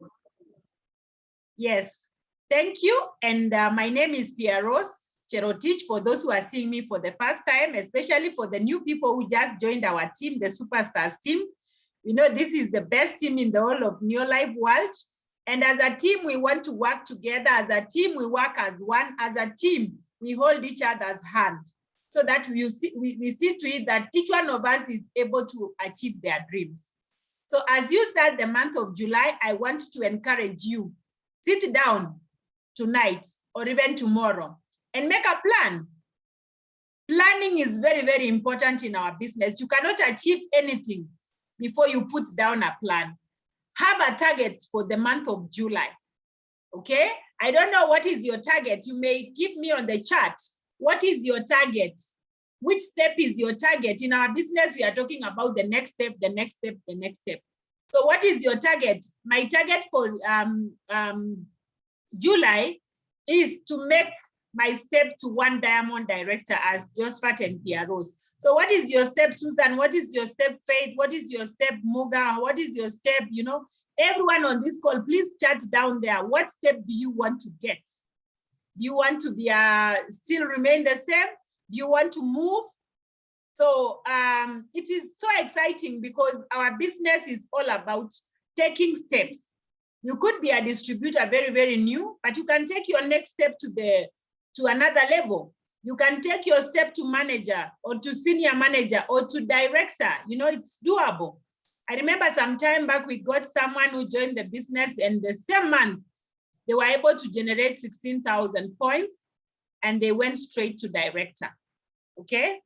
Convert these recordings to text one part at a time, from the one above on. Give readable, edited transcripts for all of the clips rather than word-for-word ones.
God. Yes, thank you. And my name is Pia Rose Cherotich, for those who are seeing me for the first time, especially for the new people who just joined our team, the Superstars team. You know, this is the best team in the whole of Neolife world. And as a team, we want to work together. As a team, we work as one. As a team, we hold each other's hand so that we see to it that each one of us is able to achieve their dreams. So as you start the month of July, I want to encourage you, sit down tonight or even tomorrow and make a plan. Planning is very, very important in our business. You cannot achieve anything before you put down a plan. Have a target for the month of July, okay? I don't know what is your target. You may give me on the chat. What is your target? Which step is your target? In our business, we are talking about the next step, the next step, the next step. So what is your target? My target for July is to make my step to 1 Diamond Director as Josephat and Pia Rose. So what is your step, Susan? What is your step, Faith? What is your step, Muga? What is your step, you know? Everyone on this call, please chat down there. What step do you want to get? Do you want to be still remain the same? Do you want to move? So it is so exciting because our business is all about taking steps. You could be a distributor, very, very new, but you can take your next step to another level. You can take your step to manager or to senior manager or to director. You know, it's doable. I remember some time back, we got someone who joined the business, and the same month, they were able to generate 16,000 points and they went straight to director, okay?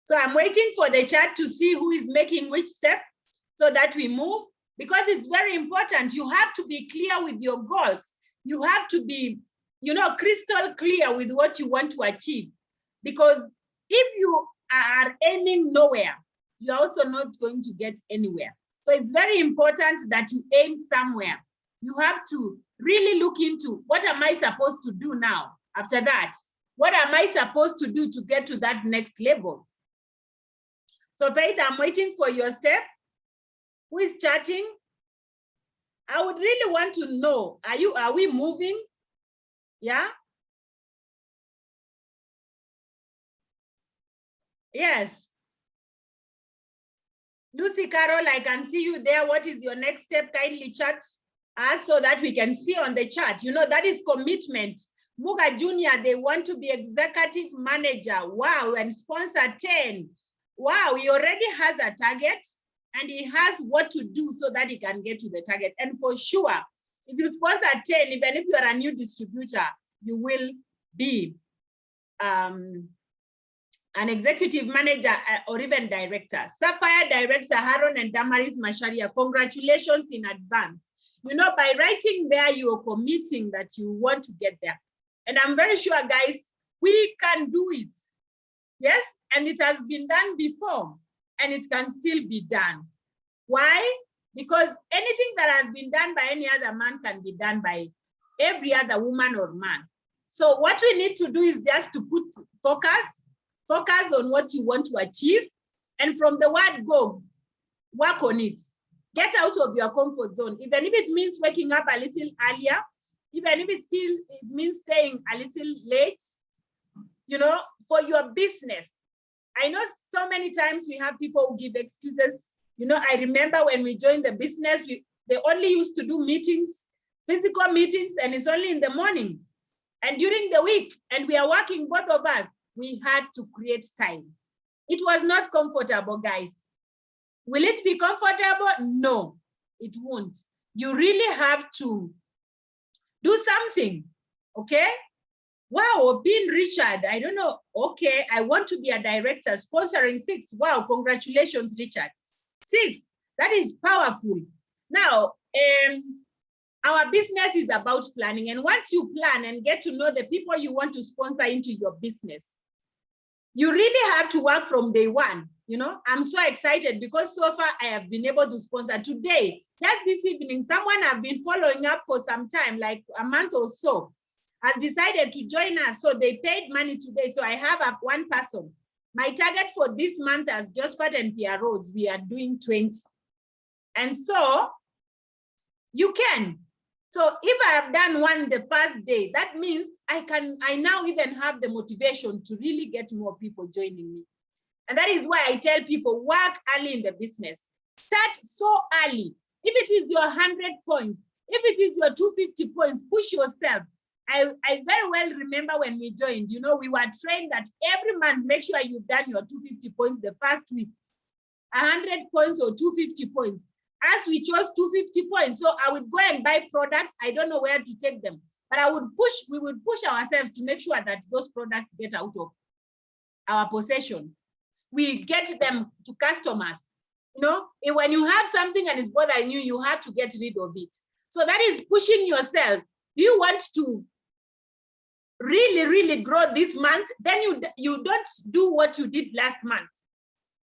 So I'm waiting for the chat to see who is making which step so that we move, because it's very important. You have to be clear with your goals. You have to be, you know, crystal clear with what you want to achieve. Because if you are aiming nowhere, you're also not going to get anywhere. So it's very important that you aim somewhere. You have to really look into, what am I supposed to do now? After that, what am I supposed to do to get to that next level? So Faith, I'm waiting for your step. Who is chatting? I would really want to know, are we moving? Yeah? Yes. Lucy Carol, I can see you there. What is your next step? Kindly chat us so that we can see on the chat. You know, that is commitment. Muga Junior, they want to be executive manager. Wow, and sponsor 10. Wow, he already has a target and he has what to do so that he can get to the target. And for sure, if you sponsor 10, even if you are a new distributor, you will be an executive manager or even director. Sapphire Director Haron and Damaris Masharia, congratulations in advance. You know, by writing there, you are committing that you want to get there. And I'm very sure, guys, we can do it. Yes, and it has been done before, and it can still be done. Why? Because anything that has been done by any other man can be done by every other woman or man. So what we need to do is just to put focus on what you want to achieve, and from the word go, work on it. Get out of your comfort zone, even if it means waking up a little earlier, even if it means staying a little late, you know, for your business. I know so many times we have people who give excuses. You know, I remember when we joined the business, they only used to do meetings, physical meetings, and it's only in the morning and during the week, and we are working, both of us. We had to create time. It was not comfortable, guys. Will it be comfortable? No, it won't. You really have to do something, okay? Wow, being Richard, I don't know. Okay, I want to be a director, sponsoring 6. Wow, congratulations, Richard. 6, that is powerful. Now, our business is about planning. And once you plan and get to know the people you want to sponsor into your business, you really have to work from day one. You know, I'm so excited because so far I have been able to sponsor today. Just this evening, someone I've been following up for some time, like a month or so, has decided to join us. So they paid money today. So I have one person. My target for this month as Josephat and Pia Rose, we are doing 20. And so You can. So if I have done one the first day, that means I now even have the motivation to really get more people joining me. And that is why I tell people, work early in the business. Start so early. If it is your 100 points, if it is your 250 points, push yourself. I very well remember when we joined, you know, we were trained that every month, make sure you've done your 250 points the first week, 100 points or 250 points. As we chose 250 points, so I would go and buy products. I don't know where to take them, but we would push ourselves to make sure that those products get out of our possession. We get them to customers. You know, when you have something and it's bothering you, you have to get rid of it. So that is pushing yourself. Do you want to really, really grow this month? Then you don't do what you did last month.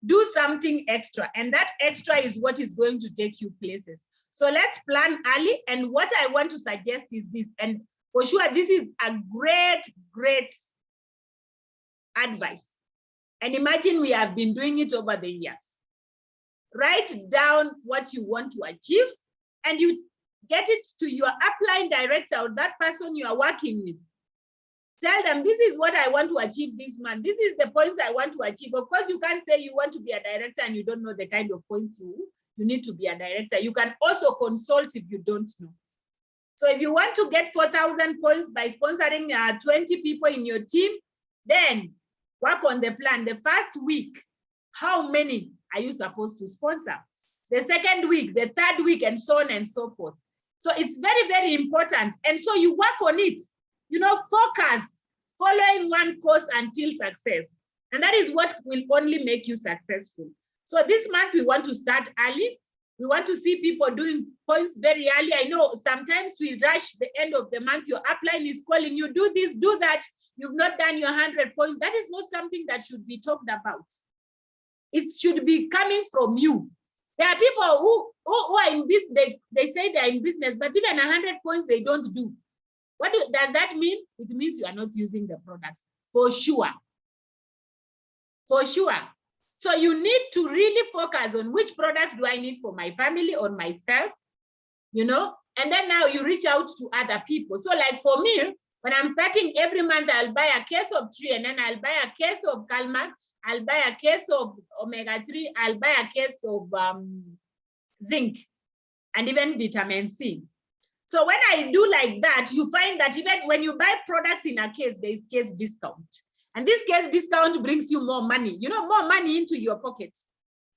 Do something extra, and that extra is what is going to take you places. So let's plan early. And what I want to suggest is this, and for sure, this is a great, great advice. And imagine we have been doing it over the years. Write down what you want to achieve, and you get it to your upline director or that person you are working with. Tell them, this is what I want to achieve this month. This is the points I want to achieve. Of course, you can't say you want to be a director and you don't know the kind of points you need to be a director. You can also consult if you don't know. So if you want to get 4,000 points by sponsoring 20 people in your team, then work on the plan. The first week, how many are you supposed to sponsor? The second week, the third week, and so on and so forth. So it's very, very important. And so you work on it. You know, focus, following one course until success. And that is what will only make you successful. So this month, we want to start early. We want to see people doing points very early. I know sometimes we rush the end of the month. Your upline is calling you, do this, do that. You've not done your 100 points. That is not something that should be talked about. It should be coming from you. There are people who are in business, they say they're in business, but even 100 points they don't do. What does that mean? It means you are not using the products, for sure. For sure. So you need to really focus on which products do I need for my family or myself, you know, and then now you reach out to other people. So like for me, when I'm starting every month, I'll buy a case of 3, and then I'll buy a case of Calmat, I'll buy a case of omega-3, I'll buy a case of zinc, and even vitamin C. So when I do like that, you find that even when you buy products in a case, there is case discount. And this case discount brings you more money, you know, more money into your pocket.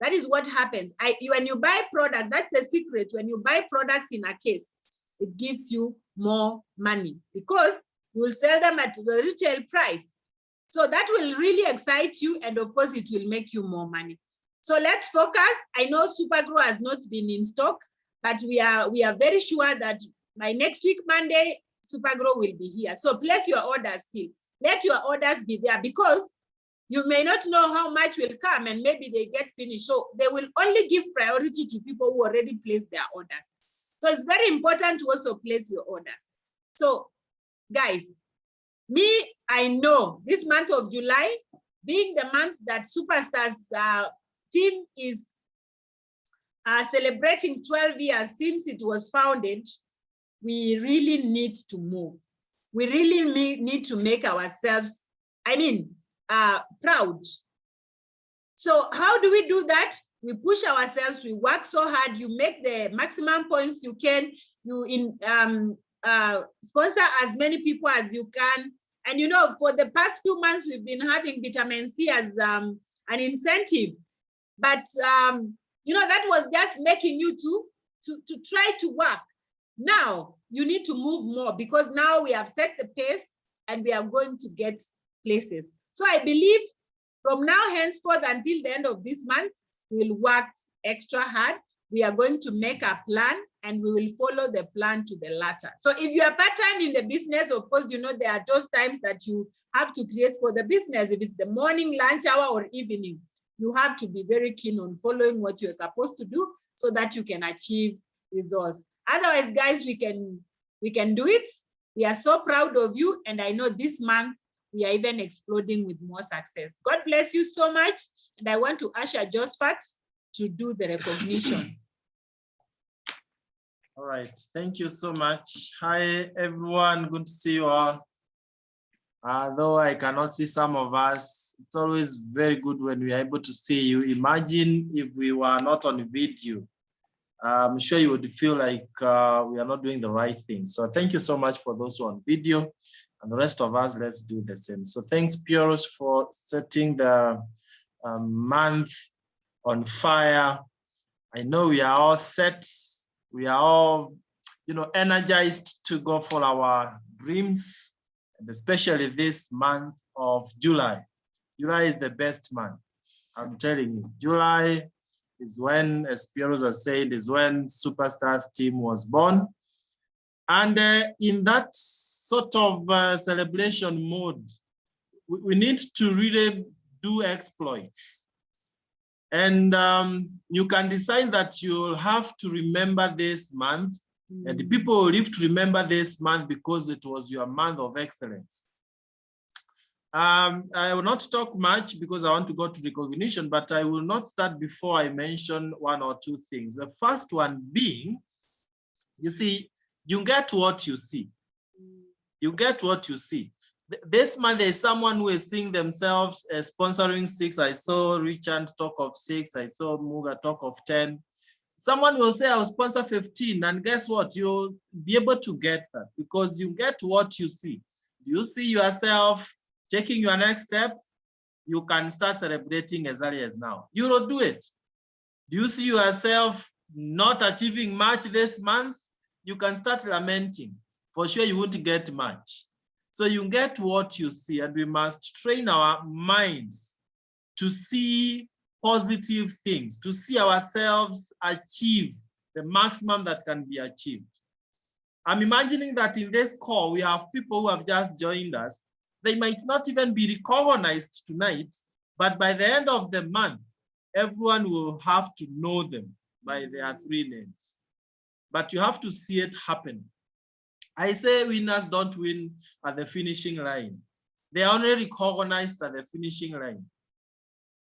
That is what happens. When you buy products, that's a secret. When you buy products in a case, it gives you more money because you will sell them at the retail price. So that will really excite you. And of course, it will make you more money. So let's focus. I know Supergrow has not been in stock, but we are very sure that by next week, Monday, Supergrow will be here. So place your orders still. Let your orders be there because you may not know how much will come and maybe they get finished. So they will only give priority to people who already placed their orders. So it's very important to also place your orders. So guys, I know this month of July, being the month that Superstars team is celebrating 12 years since it was founded, we really need to move. We really need to make ourselves, proud. So how do we do that? We push ourselves, we work so hard, you make the maximum points you can, you sponsor as many people as you can. And you know, for the past few months, we've been having vitamin C as an incentive. But you know, that was just making you to try to work. Now you need to move more because now we have set the pace and we are going to get places. So I believe from now henceforth until the end of this month, we'll work extra hard. We are going to make a plan and we will follow the plan to the latter. So if you are part-time in the business, of course, you know, there are those times that you have to create for the business. If it's the morning, lunch hour, or evening, you have to be very keen on following what you're supposed to do so that you can achieve results. Otherwise, guys, we can do it. We are so proud of you. And I know this month, we are even exploding with more success. God bless you so much. And I want to usher Josephat to do the recognition. All right, thank you so much. Hi, everyone, good to see you all. Though I cannot see some of us, it's always very good when we are able to see you. Imagine if we were not on video. I'm sure you would feel like we are not doing the right thing. So thank you so much for those who are on video, and the rest of us, let's do the same. So thanks, Pyrrhus, for setting the month on fire. I know we are all set. We are all, energized to go for our dreams, and especially this month of July. July is the best month. I'm telling you, July is when, as Pyrrhus has said, is when Superstars team was born. And in that sort of celebration mode, we need to really do exploits. And you can decide that you'll have to remember this month, and the people will live to remember this month because it was your month of excellence. I will not talk much because I want to go to recognition, but I will not start before I mention one or two things. The first one being, you see, you get what you see. You get what you see. This month, there's someone who is seeing themselves as sponsoring 6. I saw Richard talk of 6. I saw Muga talk of 10. Someone will say, I'll sponsor 15. And guess what? You'll be able to get that because you get what you see. You see yourself taking your next step, you can start celebrating as early as now. You will do it. Do you see yourself not achieving much this month? You can start lamenting. For sure, you won't get much. So you get what you see, and we must train our minds to see positive things, to see ourselves achieve the maximum that can be achieved. I'm imagining that in this call, we have people who have just joined us. They might not even be recognized tonight, but by the end of the month, everyone will have to know them by their 3 names. But you have to see it happen. I say winners don't win at the finishing line. They are only recognized at the finishing line.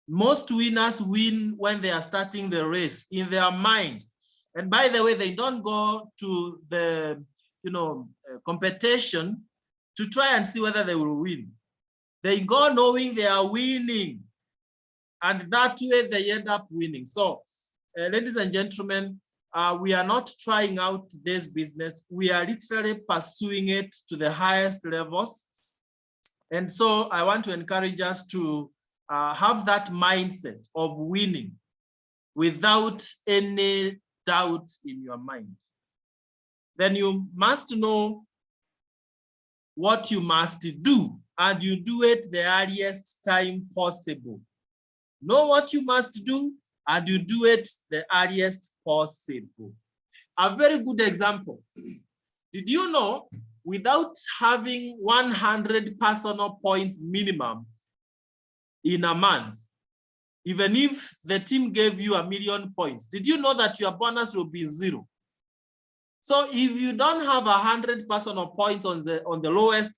Most winners win when they are starting the race in their minds. And by the way, they don't go to the competition to try and see whether they will win. They go knowing they are winning. And that way they end up winning. So, ladies and gentlemen, we are not trying out this business. We are literally pursuing it to the highest levels. And so I want to encourage us to have that mindset of winning without any doubt in your mind. Then you must know what you must do, and you do it the earliest time possible. Know what you must do, and you do it the earliest possible. A very good example. Did you know, without having 100 personal points minimum in a month, even if the team gave you 1,000,000 points, did you know that your bonus will be 0? So if you don't have 100 personal points on the lowest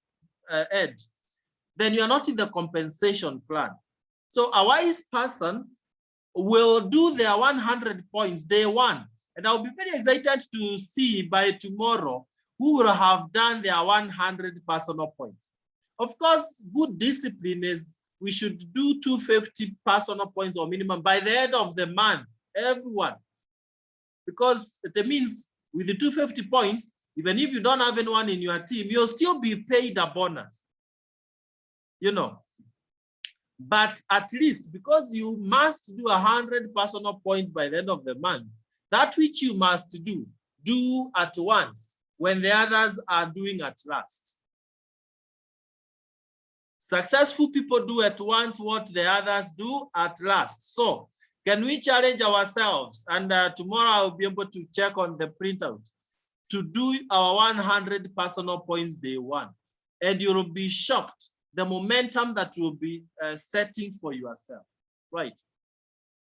edge, then you're not in the compensation plan. So a wise person will do their 100 points day 1. And I'll be very excited to see by tomorrow who will have done their 100 personal points. Of course, good discipline is we should do 250 personal points or minimum by the end of the month, everyone. Because it means with the 250 points, even if you don't have anyone in your team, you'll still be paid a bonus. But at least because you must do 100 personal points by the end of the month, that which you must do at once when the others are doing at last. Successful people do at once what the others do at last. So can we challenge ourselves? And tomorrow I'll be able to check on the printout to do our 100 personal points day 1. And you'll be shocked the momentum that you'll be setting for yourself, right?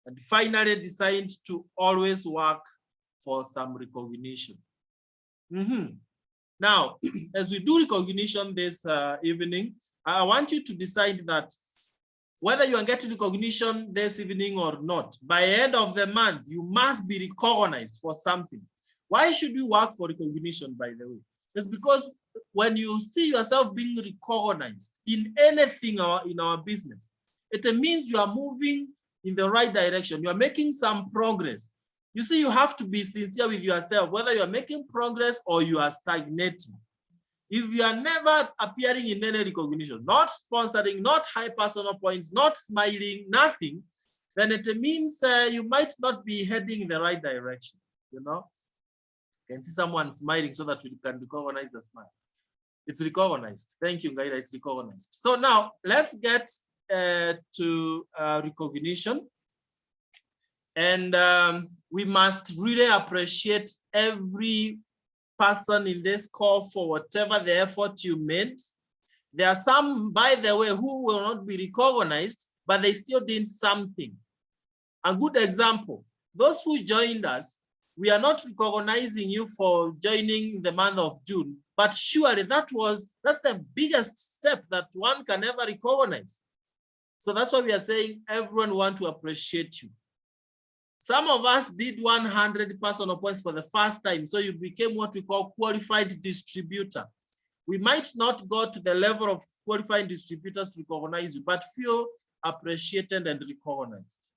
And finally, decide to always work for some recognition. Now, as we do recognition this evening, I want you to decide that whether you are getting recognition this evening or not, by the end of the month, you must be recognized for something. Why should we work for recognition, by the way? It's because when you see yourself being recognized in anything in our business, it means you are moving in the right direction. You are making some progress. You see, you have to be sincere with yourself, whether you are making progress or you are stagnating. If you are never appearing in any recognition, not sponsoring, not high personal points, not smiling, nothing, then it means you might not be heading in the right direction. You know, you can see someone smiling so that we can recognize the smile. It's recognized. Thank you, Gaira. It's recognized. So now let's get to recognition. And we must really appreciate every person in this call for whatever the effort you made. There are some, by the way, who will not be recognized, but they still did something. A good example, those who joined us, we are not recognizing you for joining the month of June, but surely that's the biggest step that one can ever recognize. So that's why we are saying everyone wants to appreciate you. Some of us did 100 personal points for the first time, so you became what we call qualified distributor. We might not go to the level of qualified distributors to recognize you, but feel appreciated and recognized.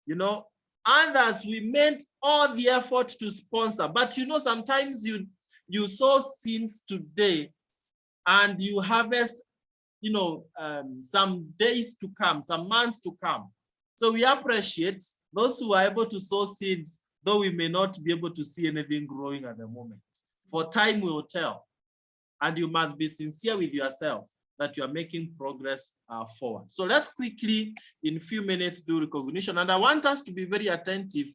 You know, others, we made all the effort to sponsor, but you know, sometimes you sow seeds today and you harvest, you know, some days to come, some months to come. So we appreciate those who are able to sow seeds, though we may not be able to see anything growing at the moment. For time will tell. And you must be sincere with yourself that you are making progress forward. So let's quickly, in a few minutes, do recognition. And I want us to be very attentive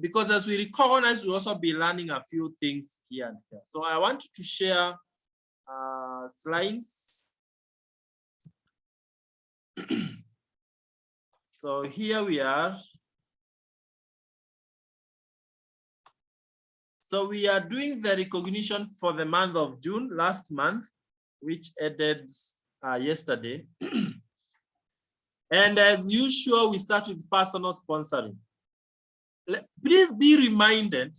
because as we recognize, we'll also be learning a few things here and there. So I want to share slides. So here we are. So we are doing the recognition for the month of June, last month, which ended yesterday. And as usual, we start with personal sponsoring. Please be reminded,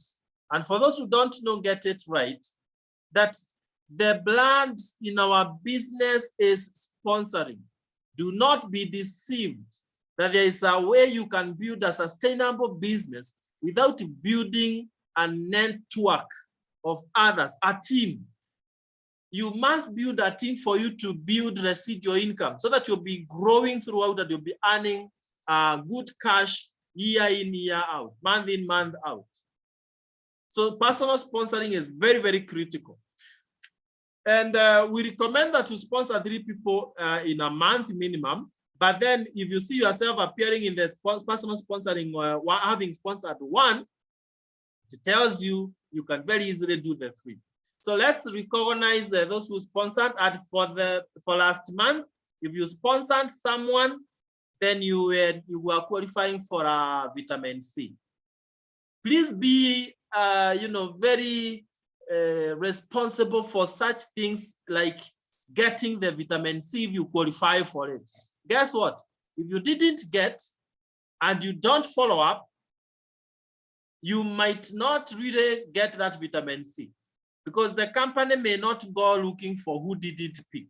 and for those who don't know, get it right, that the blood in our business is sponsoring. Do not be deceived that there is a way you can build a sustainable business without building a network of others, a team. You must build a team for you to build residual income so that you'll be growing throughout and you'll be earning good cash year in, year out, month in, month out. So personal sponsoring is very, very critical. And we recommend that you sponsor 3 people in a month minimum. But then if you see yourself appearing in the personal sponsoring, having sponsored 1, it tells you you can very easily do the 3. So let's recognize those who sponsored. And for last month, if you sponsored someone, then you were qualifying for vitamin C. Please be very responsible for such things like getting the vitamin C if you qualify for it. Guess what? If you didn't get and you don't follow up, you might not really get that vitamin C because the company may not go looking for who didn't pick.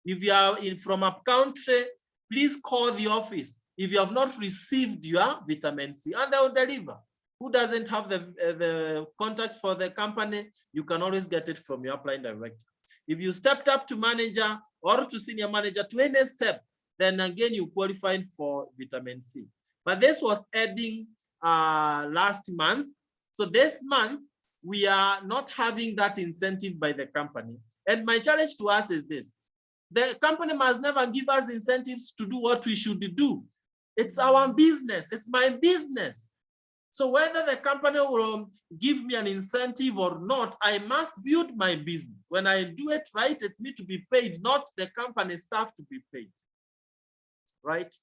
If you are from a country, please call the office if you have not received your vitamin C and they will deliver. Who doesn't have the contact for the company, you can always get it from your upline director. If you stepped up to manager or to senior manager to any step, then again, you qualified for vitamin C. But this was adding last month. So this month, we are not having that incentive by the company. And my challenge to us is this. The company must never give us incentives to do what we should do. It's our business. It's my business. So whether the company will give me an incentive or not, I must build my business. When I do it right, it's me to be paid, not the company staff to be paid. Right?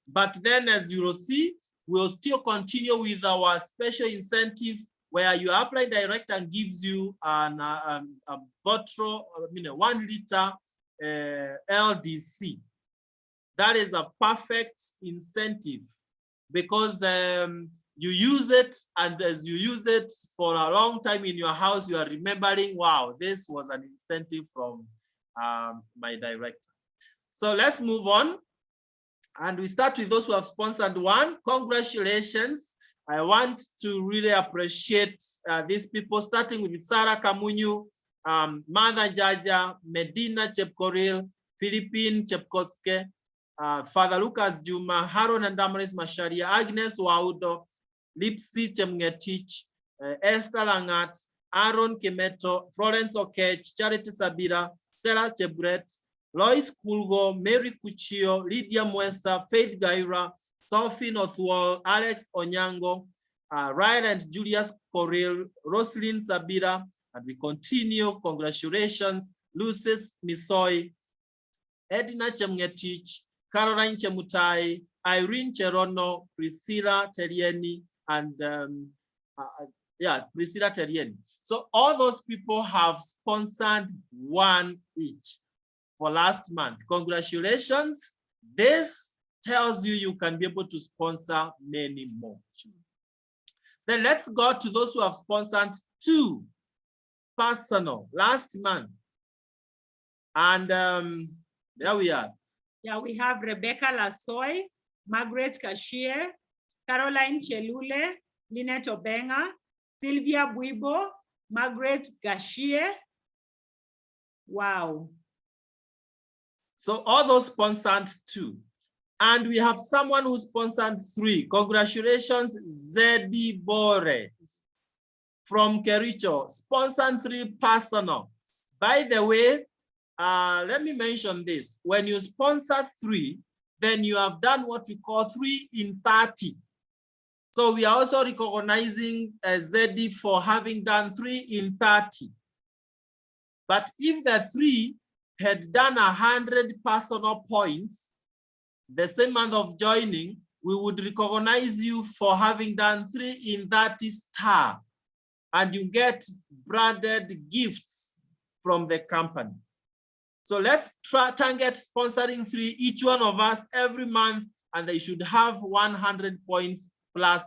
But then as you will see, we'll still continue with our special incentive where your upline director gives you a bottle, 1 liter LDC. That is a perfect incentive because you use it, and as you use it for a long time in your house, you are remembering, wow, this was an incentive from my director. So let's move on. And we start with those who have sponsored one. Congratulations. I want to really appreciate these people, starting with Sarah Kamunyu, Mother Jaja, Medina Chepkoril, Philippine Chepkoske, Father Lucas Juma, Haron and Damaris Masharia, Agnes Waudo, Lipsy Chemngetich, Esther Langat, Aaron Kemeto, Florence Okech, Charity Sabira, Sarah Chebret, Lois Kulgo, Mary Kuchio, Lydia Mwesa, Faith Gaira, Sophie Northwall, Alex Onyango, Ryan and Julius Coril, Roslyn Sabira, and we continue. Congratulations, Lucis Misoi, Edna Chemngetich, Caroline Chemutai, Irene Cherono, Priscilla Terieni, and Priscilla Terieni. So all those people have sponsored one each for last month. Congratulations. This tells you can be able to sponsor many more. Then let's go to those who have sponsored two personal last month. And there we are. Yeah, we have Rebecca Lasoy, Margaret Kashier, Caroline Chelule, Lynette Obenga, Sylvia Buibo, Margaret Gashier. Wow. So all those sponsored two. And we have someone who sponsored three. Congratulations, Zedi Bore from Kericho, sponsored three personal. By the way, let me mention this. When you sponsor three, then you have done what we call 3 in 30. So we are also recognizing Zedi for having done 3 in 30. But if the three had done 100 personal points, the same month of joining, we would recognize you for having done 3 in 30 star, and you get branded gifts from the company. So let's target sponsoring 3, each one of us every month, and they should have 100 points plus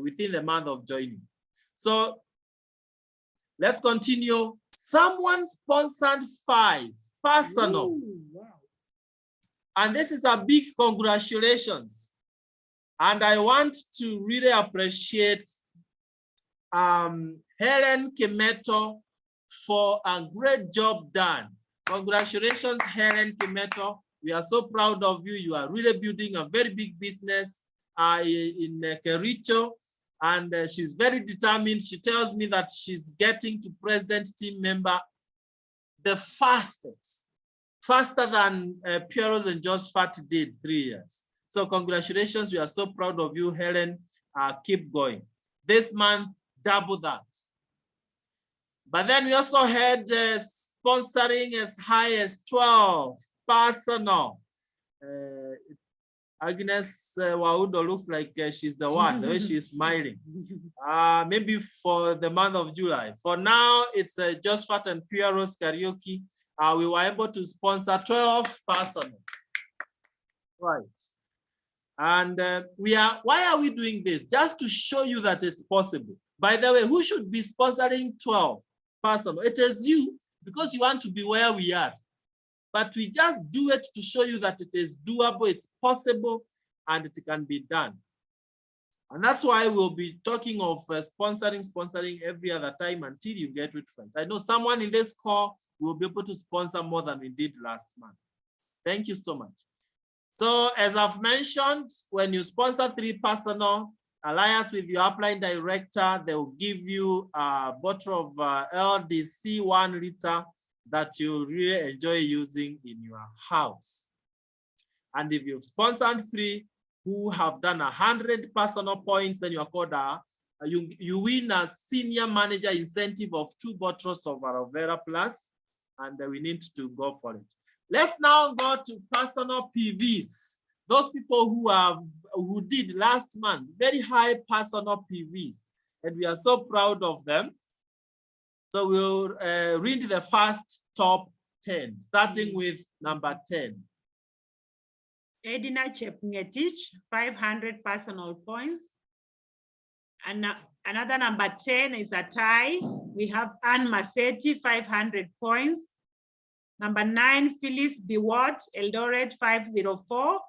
within the month of joining. So let's continue. Someone sponsored 5 personal. Ooh, wow. And this is a big congratulations. And I want to really appreciate Helen Kimeto for a great job done. Congratulations, Helen Kimeto. We are so proud of you. You are really building a very big business in Kericho. And she's very determined. She tells me that she's getting to president team member the fastest, faster than Pieros and Josephat did 3 years. So congratulations, we are so proud of you, Helen. Keep going. This month, double that. But then we also had sponsoring as high as 12 personal. Agnes Waudo looks like she's the one, the way she's smiling. Maybe for the month of July. For now, it's Josephat and Pieros karaoke. We were able to sponsor 12 personal. Right. And why are we doing this? Just to show you that it's possible. By the way, who should be sponsoring 12 personal? It is you, because you want to be where we are. But we just do it to show you that it is doable, it's possible, and it can be done. And that's why we'll be talking of sponsoring every other time until you get it right. I know someone in this call will be able to sponsor more than we did last month. Thank you so much. So as I've mentioned, when you sponsor 3 personal, alliance with your upline director, they will give you a bottle of LDC 1 liter that you'll really enjoy using in your house. And if you've sponsored 3 who have done 100 personal points, then you're called you win a senior manager incentive of 2 bottles of Aloe Vera Plus, and we need to go for it. Let's now go to personal PVs. Those people who did last month very high personal PVs, and we are so proud of them. So we'll read the first top 10, starting with number 10. Edina Chepngetich, 500 personal points. And another number 10 is a tie. We have Anne Massetti, 500 points. Number 9, Phyllis Biwott, Eldoret, 504.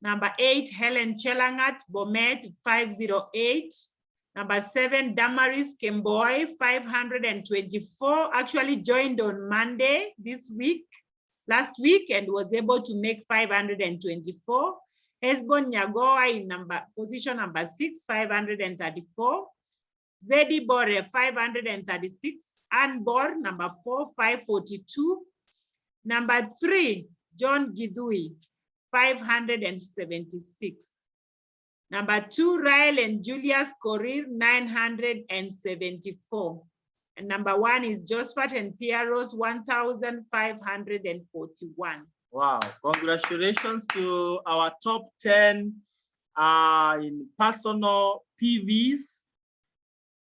Number 8, Helen Chelangat, Bomet, 508. Number 7, Damaris Kemboy, 524. Actually joined on Monday last week, and was able to make 524. Hesbon Nyagoa in position number 6, 534. Zedi Bore, 536. Ann Bor, number 4, 542. Number 3, John Gidui, 576. Number 2, Ryle and Julius Korir, 974. And number 1 is Josphat and Pieros, 1,541. Wow, congratulations to our top 10 in personal PVs.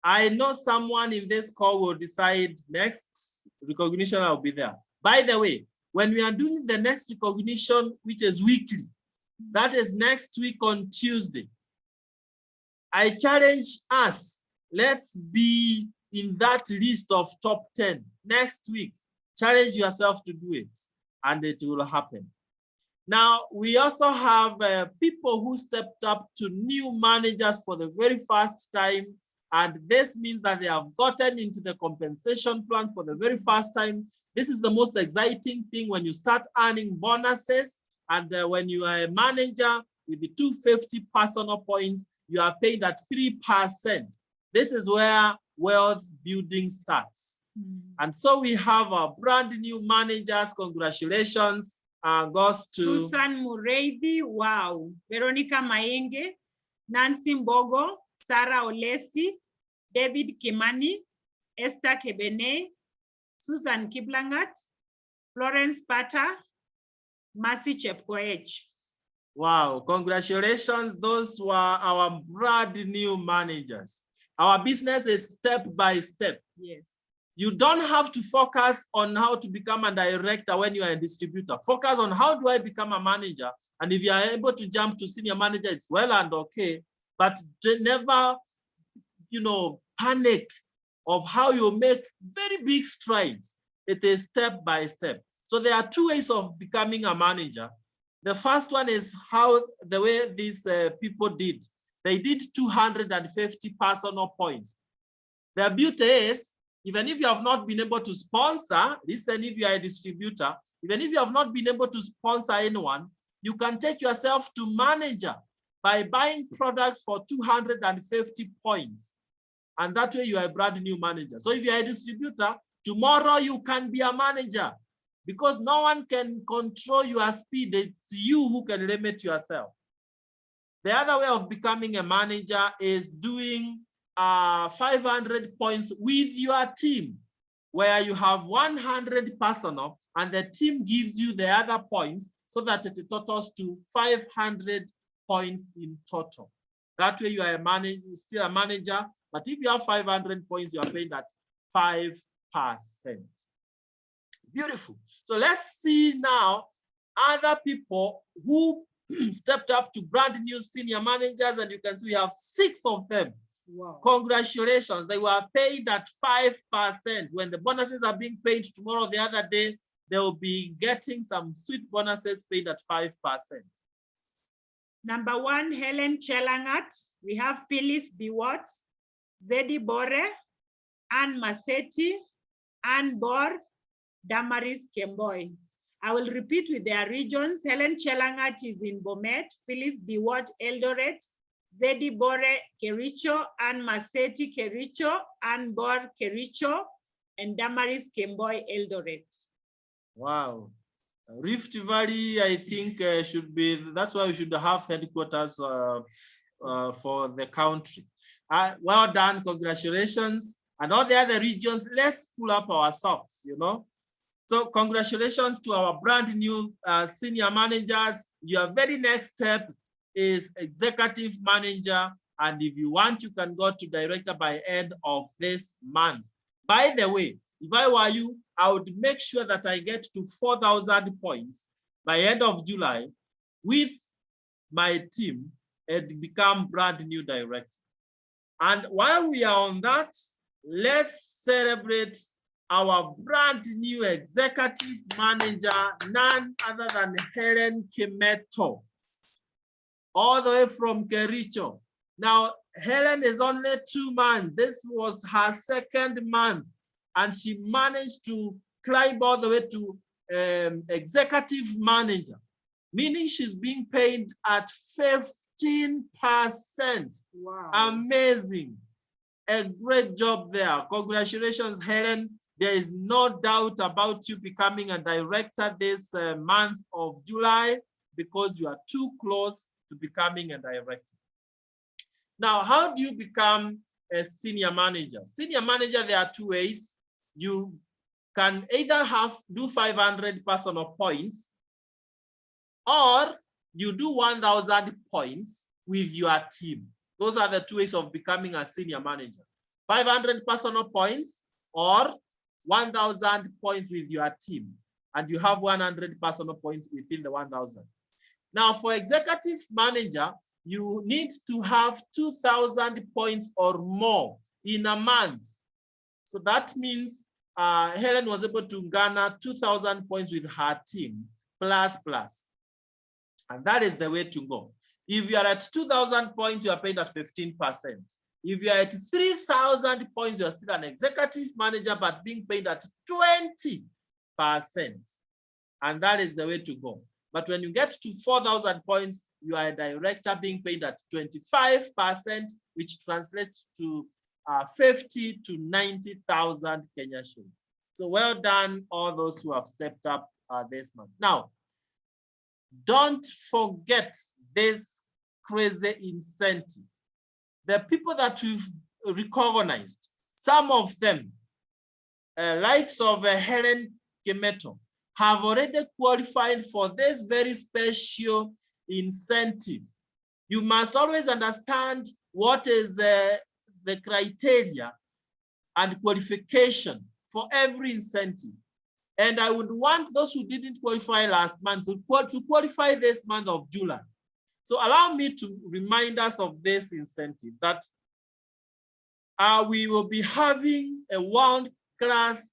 I know someone in this call will decide next recognition, I'll be there. By the way, when we are doing the next recognition, which is weekly, that is next week on Tuesday, I challenge us, let's be in that list of top 10 next week. Challenge yourself to do it, and it will happen. Now, we also have people who stepped up to new managers for the very first time, and this means that they have gotten into the compensation plan for the very first time. This is the most exciting thing when you start earning bonuses, and when you are a manager with the 250 personal points, you are paid at 3%. This is where wealth building starts. And so we have our brand new managers. Congratulations. Goes to Susan Mureithi, wow. Veronica Maenge, Nancy Mbogo, Sarah Olesi, David Kimani, Esther Kebene, Susan Kiblangat, Florence Pata, Mercy Chepkoech. Wow, congratulations. Those were our brand new managers. Our business is step by step. Yes. You don't have to focus on how to become a director when you are a distributor. Focus on how do I become a manager? And if you are able to jump to senior manager, it's well and okay, but never, panic of how you make very big strides. It is step by step. So there are 2 ways of becoming a manager. The first one is the way these people did. They did 250 personal points. The beauty is, even if you have not been able to sponsor, listen, if you are a distributor, even if you have not been able to sponsor anyone, you can take yourself to manager by buying products for 250 points. And that way you are a brand new manager. So if you are a distributor, tomorrow you can be a manager, because no one can control your speed. It's you who can limit yourself. The other way of becoming a manager is doing 500 points with your team, where you have 100 personal and the team gives you the other points, so that it totals to 500 points in total. That way you are still a manager, but if you have 500 points, you are paid at 5%. Beautiful. So let's see now other people who stepped up to brand new senior managers, and you can see we have 6 of them. Wow. Congratulations. They were paid at 5%. When the bonuses are being paid tomorrow, the other day, they will be getting some sweet bonuses paid at 5%. Number 1, Helen Chelangat. We have Phyllis Biwott, Zedi Bore, Ann Massetti, Ann Bor, Damaris Kemboy. I will repeat with their regions. Helen Chelangat is in Bomet, Phyllis Biwott, Eldoret, Zedi Bore, Kericho, Ann Massetti, Kericho, Ann Bor, Kericho, and Damaris Kemboy, Eldoret. Wow. Rift Valley, I think should be, that's why we should have headquarters for the country. Well done, congratulations. And all the other regions, let's pull up our socks, So congratulations to our brand new senior managers. Your very next step is executive manager. And if you want, you can go to director by end of this month. By the way, if I were you, I would make sure that I get to 4,000 points by end of July with my team and become brand new director. And while we are on that, let's celebrate our brand new executive manager, none other than Helen Kimeto, all the way from Kericho. Now, Helen is only 2 months. This was her 2nd month, and she managed to climb all the way to executive manager, meaning she's being paid at 15%. Wow. Amazing. A great job there. Congratulations, Helen. There is no doubt about you becoming a director this month of July, because you are too close to becoming a director. Now, how do you become a senior manager? Senior manager, there are 2 ways. You can either do 500 personal points, or you do 1,000 points with your team. Those are the 2 ways of becoming a senior manager: 500 personal points or 1,000 points with your team. And you have 100 personal points within the 1,000. Now, for executive manager, you need to have 2,000 points or more in a month. So that means Helen was able to garner 2,000 points with her team, plus. And that is the way to go. If you are at 2,000 points, you are paid at 15%. If you are at 3,000 points, you are still an executive manager, but being paid at 20%. And that is the way to go. But when you get to 4,000 points, you are a director being paid at 25%, which translates to 50 to 90,000 Kenya shillings. So well done, all those who have stepped up this month. Now, don't forget this crazy incentive. The people that we've recognized, some of them, likes of Helen Kimeto, have already qualified for this very special incentive. You must always understand what is the criteria and qualification for every incentive. And I would want those who didn't qualify last month to qualify this month of July. So allow me to remind us of this incentive, that we will be having a world-class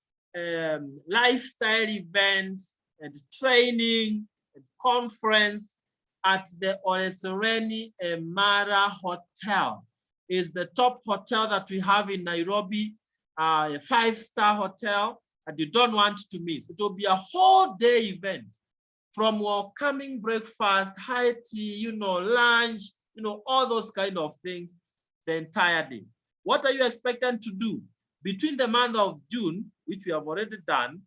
lifestyle event and training and conference at the Ole Sereni Emara Hotel. Is the top hotel that we have in Nairobi, a 5-star hotel, and you don't want to miss. It will be a whole day event, from welcoming breakfast, high tea, lunch, all those kind of things, the entire day. What are you expecting to do between the month of June, which we have already done,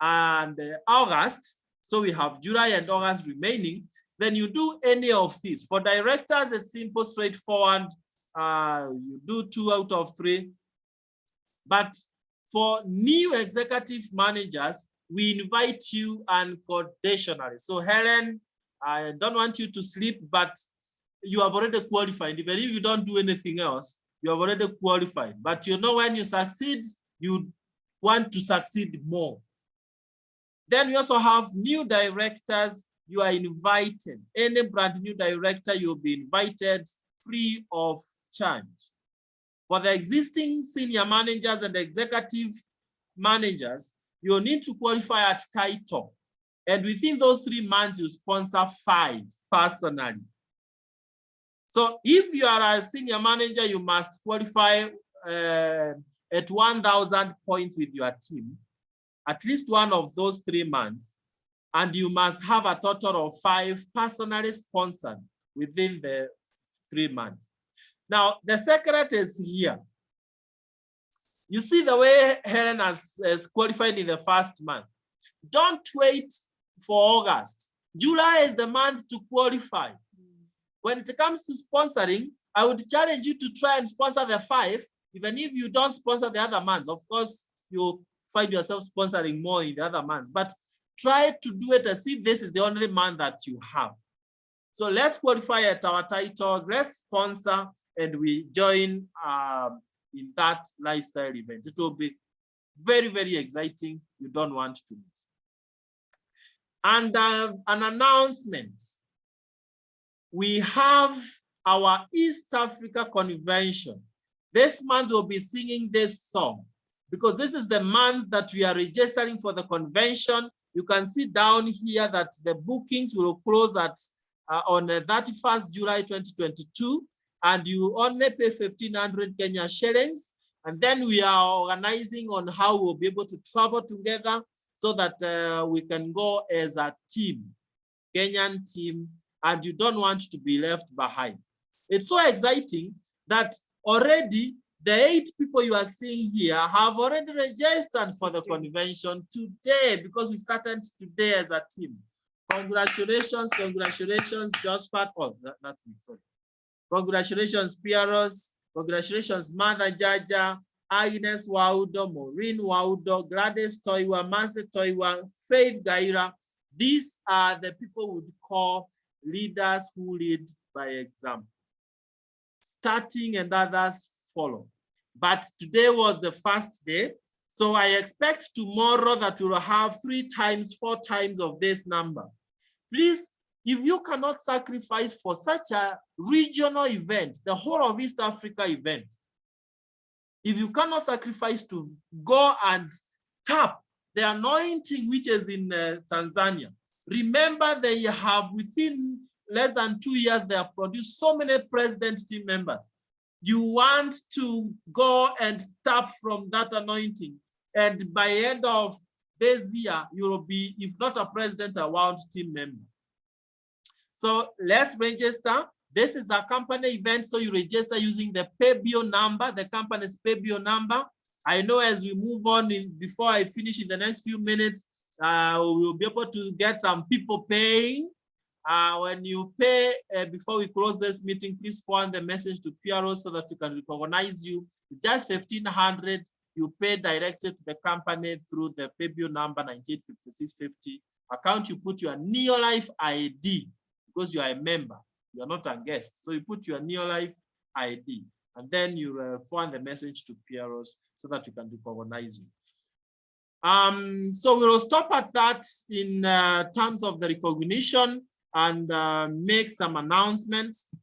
and August? So we have July and August remaining. Then you do any of these. For directors, it's simple, straightforward. You do 2 out of 3. But for new executive managers, we invite you unconditionally. So Helen, I don't want you to sleep, but you have already qualified. Even if you don't do anything else, you have already qualified. But when you succeed, you want to succeed more. Then we also have new directors. You are invited. Any brand new director, you'll be invited free of charge. For the existing senior managers and executive managers, you need to qualify at title. And within those 3 months, you sponsor 5 personally. So if you are a senior manager, you must qualify at 1,000 points with your team, at least one of those 3 months. And you must have a total of 5 personally sponsored within the 3 months. Now, the secret is here. You see the way Helen has qualified in the first month. Don't wait for August. July is the month to qualify. When it comes to sponsoring, I would challenge you to try and sponsor the 5, even if you don't sponsor the other months. Of course, you'll find yourself sponsoring more in the other months, but try to do it as if this is the only month that you have. So let's qualify at our titles, let's sponsor, and we join in that lifestyle event. It will be very, very exciting. You don't want to miss. And an announcement. We have our East Africa Convention This month we'll be singing this song because this is the month that we are registering for the convention. You can see down here that the bookings will close at on the 31st July 2022, and you only pay 1,500 Kenya shillings. And then we are organizing on how we'll be able to travel together so that we can go as a team, Kenyan team, and you don't want to be left behind. It's so exciting that already the 8 people you are seeing here have already registered for the convention today because we started today as a team. Congratulations, congratulations, Josphat. Oh, that's me, sorry. Congratulations, Pieros. Congratulations, Mother Jaja, Agnes Waudo, Maureen Waudo, Gladys Toiwa, Mercy Toiwa, Faith Gaira. These are the people we would call leaders who lead by example. Starting and others follow. But today was the first day. So I expect tomorrow that we will have 3 times, 4 times of this number. Please, if you cannot sacrifice for such a regional event, the whole of East Africa event, if you cannot sacrifice to go and tap the anointing which is in Tanzania, remember they have within less than 2 years, they have produced so many president team members. You want to go and tap from that anointing. And by end of this year, you will be, if not a president, a world team member. So let's register. This is a company event, so you register using the PayBio number, the company's PayBio number. I know as we move on, before I finish in the next few minutes, we'll be able to get some people paying. When you pay, before we close this meeting, please forward the message to PRO so that we can recognize you. It's just 1,500. You pay directly to the company through the PayBio number 985650. Account, you put your Neolife ID because you are a member. You are not a guest. So you put your Neolife ID and then you forward the message to PROs so that we can recognize you. So we will stop at that in terms of the recognition and make some announcements.